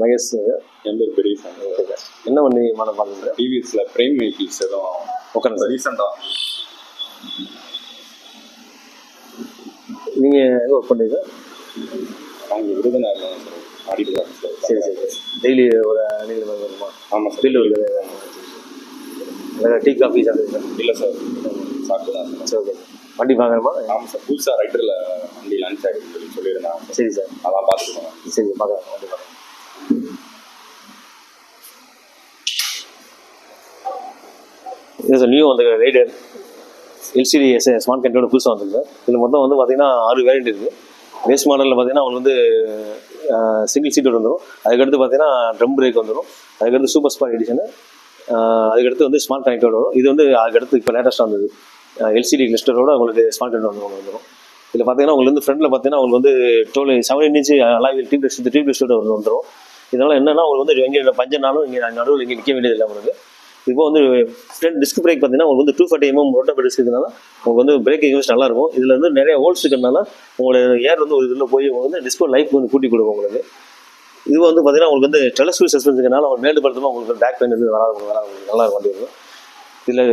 மகேஷ் என் பேர் பெரிய சார். என்ன பண்ணி மாட பார்க்குறது? டிவிஎஸ்ல பிரைம் வெஹிக்கிள்ஸ் எதுவும் உட்காந்து ரீசெண்டாக நீங்கள் எங்கே ஒர்க் பண்ணுறீங்க? அவங்க விருதுநகர் சார் அடிப்படை. சரி சரி. டெய்லி ஒரு அணிகள் வருமா? ஆமாம் சார். ஃபீல்டு இருக்குது. வேறு டீ காஃபி சாப்பிடுங்க? இல்லை சார், சாப்பிட்டு தான் சார். சரி ஓகே. வண்டி பார்க்குறமா? ஆமாம் சார், புதுசாக ரைட்டரில் வண்டி லான்ச் ஆகிடுன்னு சொல்லி சொல்லியிருந்தாங்க. சரி சார், அதான் பார்த்துக்கோங்க. சரி பார்க்குறேன். வண்டி பார்க்குறேன். இது சார் நியூ அந்த ரைடர் எல்சிடி ஸ்மார்ட் கண்ட்ரோட புதுசாக வந்துருக்கு. இதில் மொத்தம் வந்து பார்த்தீங்கன்னா 6 வேரியண்ட் இருக்குது. பேஸ் மாடலில் பார்த்தீங்கன்னா உங்களுக்கு வந்து சிங்கிள் சீட்டோட வந்துடும். அதுக்கடுத்து பார்த்தீங்கன்னா ட்ரம் பிரேக் வந்துடும். அதுக்கடுத்து சூப்பர் ஸ்பாட் எடிஷனு. அதுக்கடுத்து வந்து ஸ்மார்ட் கனெக்டோட வரும். இது வந்து அதுக்கடுத்து இப்போ லேட்டஸ்ட்டாக வந்தது எல்சிடி கிளிஸ்டரோட உங்களுக்கு ஸ்மார்ட் கனெக்ட் வந்துடும். இதில் பார்த்தீங்கன்னா உங்களுக்கு வந்து ஃப்ரண்ட்டில் பார்த்தீங்கன்னா உங்களுக்கு வந்து 7 இன்ச்சு அலாய் டியூப்லெஸ்டோட வந்துடும். இதனால் என்னென்னா உங்களுக்கு வந்து எங்கே பஞ்சனாலும் இங்கே நடுவில் இங்கே நிற்க வேண்டியதில்லை உங்களுக்கு. இப்போ வந்து ஃப்ரண்ட் டிஸ்க் பிரேக் பார்த்தீங்கன்னா உங்களுக்கு வந்து 240 mm ரோட்டா டிஸ்க் இருக்கிறதுனால உங்களுக்கு வந்து பிரேக்கிங் யூஸ் நல்லாயிருக்கும். இதில் வந்து நிறைய ஹோல்ஸ் இருக்கிறதுனால உங்களோட ஏர் வந்து ஒரு இதில் போய் உங்களுக்கு வந்து டிஸ்கோ லைஃப் வந்து கூட்டி கொடுக்கும் உங்களுக்கு. இது வந்து பார்த்தீங்கன்னா உங்களுக்கு வந்து டெலஸ்கோப் சஸ்பென்ஸ் இருக்கிறனால உங்களுக்கு மேடு படுத்தமாக உங்களுக்கு பேக் பெயின் இது வராது நல்லா வண்டி இருக்கும். இதில்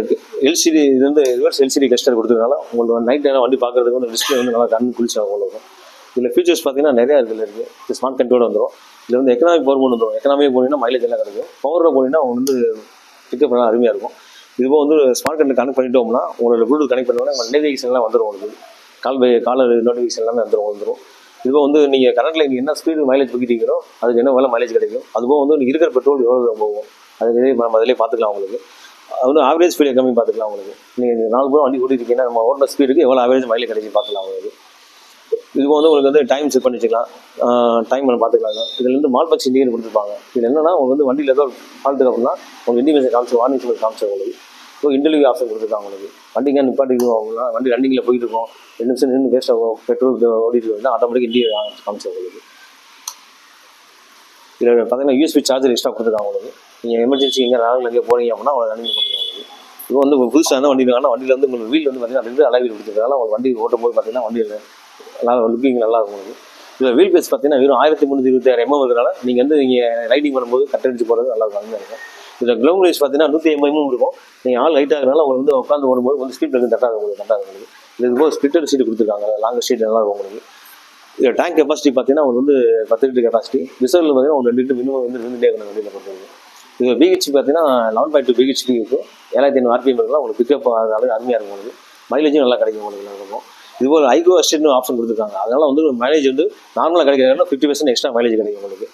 எல்சிடி இது வந்து ரிவர்ஸ் எல்சிடி கிளஸ்டர் கொடுத்ததுனால உங்களுக்கு நைட் நேரம் வண்டி பார்க்குறதுக்கு வந்து டிஸ்பிளே வந்து நல்லா கண் குளிச்சாகும் உங்களுக்கு. இதில் ஃபீச்சர்ஸ் பார்த்தீங்கன்னா நிறையா இருக்குது. இது ஸ்மார்ட் கண்ட்ரோட வந்துடும். இதில் வந்து எக்கனாமிக் பவர் மோட் வந்துடும். எக்கனாமிக் போனீங்கன்னா மைலேஜ் எல்லாம் கிடைக்கும். பவரில் போனீங்கன்னா அவங்க வந்து பிக்கப் பண்ணால் அருமையாக இருக்கும். இதுபோல் வந்து ஸ்மார்ட் கனெக்ட் கனெக்ட் பண்ணிட்டோம்னா உங்களோட ப்ளூடூத் கனெக்ட் பண்ணோம்னா உங்கள் நோட்டிஃபிகேஷன்லாம் வந்துடும் உங்களுக்கு. காலர் நோட்டிஃபிகேஷன் எல்லாமே வந்துடும். இதுபோல் வந்து நீங்கள் கரண்ட்டில் நீங்கள் என்ன ஸ்பீடு மைலேஜ் போய்க்கிட்டீங்களோ அதுக்கு என்ன வேலை மைலேஜ் கிடைக்கும். அதுபோல் வந்து நீங்கள் இருக்கிற பெட்ரோல் எவ்வளோ போகும் அதுக்கு நம்ம அதிலே பார்த்துக்கலாம் உங்களுக்கு. அது வந்து ஆவரேஜ் ஸ்பீடு கம்மி பார்த்துக்கலாம் உங்களுக்கு. நீங்கள் 4 பேரும் வண்டி ஓட்டிருக்கீங்கன்னா நம்ம ஓடுற ஸ்பீடுக்கு எவ்வளோ ஆவரேஜ் மைலேஜ் கிடைக்கும் பார்த்துக்கலாம் உங்களுக்கு. இதுக்கு வந்து உங்களுக்கு வந்து டைம் செட் பண்ணி வச்சுக்கலாம். டைம் நம்ம பார்த்துக்கலாம். இதில் வந்து மால் பாக்ஸ் இண்டிகேட்டர் கொடுத்துருப்பாங்க. இது என்னன்னா உங்களுக்கு வந்து வண்டியில் ஏதோ ஃபால்ட்டுக்கு அப்படின்னா உங்களுக்கு இண்டிகேஷன் காமிச்சு வார்னிங் சிம்பிள் காமிச்சு உங்களுக்கு. ஸோ இன்டெலிவரி ஆப்ஷன் கொடுத்துருக்காங்க உங்களுக்கு. வண்டிங்க நிப்பாட்டிக்கும் அப்படின்னா வண்டி ரன்னிங்கில் போயிட்டு இருக்கும், 2 நிமிஷம் நின்று வேஸ்ட் ஆகும், பெட்ரோல் ஓடிட்டு இருக்குன்னா ஆட்டோமேட்டிக் இண்டிகேட்டர் காமிச்சு உங்களுக்கு. இதில் பார்த்தீங்கன்னா யூஎஸ்பி சார்ஜர் எக்ஸ்ட்ரா கொடுத்துருக்காங்க உங்களுக்கு. நீங்கள் எமர்ஜென்சி எங்கே ராங்கில் எங்கே போனீங்க அப்படின்னா அவங்க ரன்னிங் பண்ணிக்கலாம் உங்களுக்கு. இது வந்து புதுசாக இருந்தால் வண்டி இருக்காங்கன்னா வண்டியில் வந்து உங்களுக்கு வீல் வந்து பார்த்தீங்கன்னா 2 அலாய் வீல் கொடுத்துருக்காங்க. உங்களுக்கு வண்டி ஓட்டும் போது பார்த்தீங்கன்னா வண்டியில் நல்லா லுக்கிங் நல்லா இருக்கும் உங்களுக்கு. இதில் வீல் பேஸ் பார்த்தீங்கன்னா வெறும் 1326 mm இருக்கிறனால நீங்கள் வந்து நீங்கள் ரைடிங் பண்ணும்போது கட்டடிச்சு போகிறது நல்லா இருக்கும். இருக்கும் இதில் கிரவுண்ட் ரேஸ் பார்த்தீங்கன்னா 180 mm இருக்கும். நீங்கள் ஆள் லைட்டாக இருக்கிறனால உங்களுக்கு வந்து உட்காந்து ஓடும்போது வந்து ஸ்பீட் வந்து கரெக்டாக உங்களுக்கு. இது போது ஸ்பிளிட்டர் சீட் கொடுத்துருக்காங்க. லாங் சீட் நல்லா இருக்கும் உங்களுக்கு. இதில் டேங்க் கெப்பாசிட்டி பார்த்தீங்கன்னா உங்களுக்கு வந்து 10 லிட்டர் கெப்பாசிட்டி. ரிசர்வில் பார்த்தீங்கன்னா உங்களுக்கு 2 லிட்டர் மினிமம் வந்து 2 இருக்கணும் வண்டியில் பொறுத்தவரைக்கும். இது பிஹெச்பி பார்த்தீங்கன்னா 11.2 பிஹெச்பி இருக்கும். 7500 RPM இருக்கலாம். உங்களுக்கு பிக்கப் அளவு அருமையாக இருக்கும் உங்களுக்கு. மைலேஜும் நல்லா கிடைக்கும் உங்களுக்கு இருக்கும். இதுபோல் ஐகோ அசிஸ்டன்ட் ஆப்ஷன் கொடுத்துருக்காங்க. அதனால் வந்து மைலேஜ் வந்து நார்மலாக கிடைக்கிறதுனா 50% எக்ஸ்ட்ரா மைலேஜ் கிடைக்கும் உங்களுக்கு.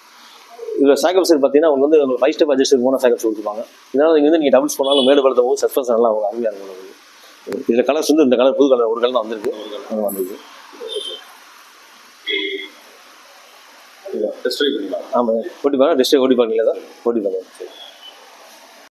இதில் சாக்கப் செட் பார்த்தீங்கன்னா உங்களுக்கு வந்து உங்களுக்கு 5 ஸ்டெப் அட்ஜஸ்ட் போன சாக்கப்ஸ் கொடுத்துருப்பாங்க. இதனால் நீங்கள் வந்து நீங்கள் டபுள்ஸ் போனாலும் மேடு படுத்தும் போது சஸ்பென்ஸ் நல்லா அருமையாக இருக்கும் உங்களுக்கு. இதில் கலர்ஸ் வந்து இந்த கலர் புது கலர் ஒரு கலர் தான் வந்திருக்கு. டெஸ்ட் ட்ரைவ் பண்ணிக்கலாம். ஆமாம், ஓட்டி பாருங்க. டெஸ்ட் ஓட்டி பாருங்களா? ஓட்டி பாருங்க.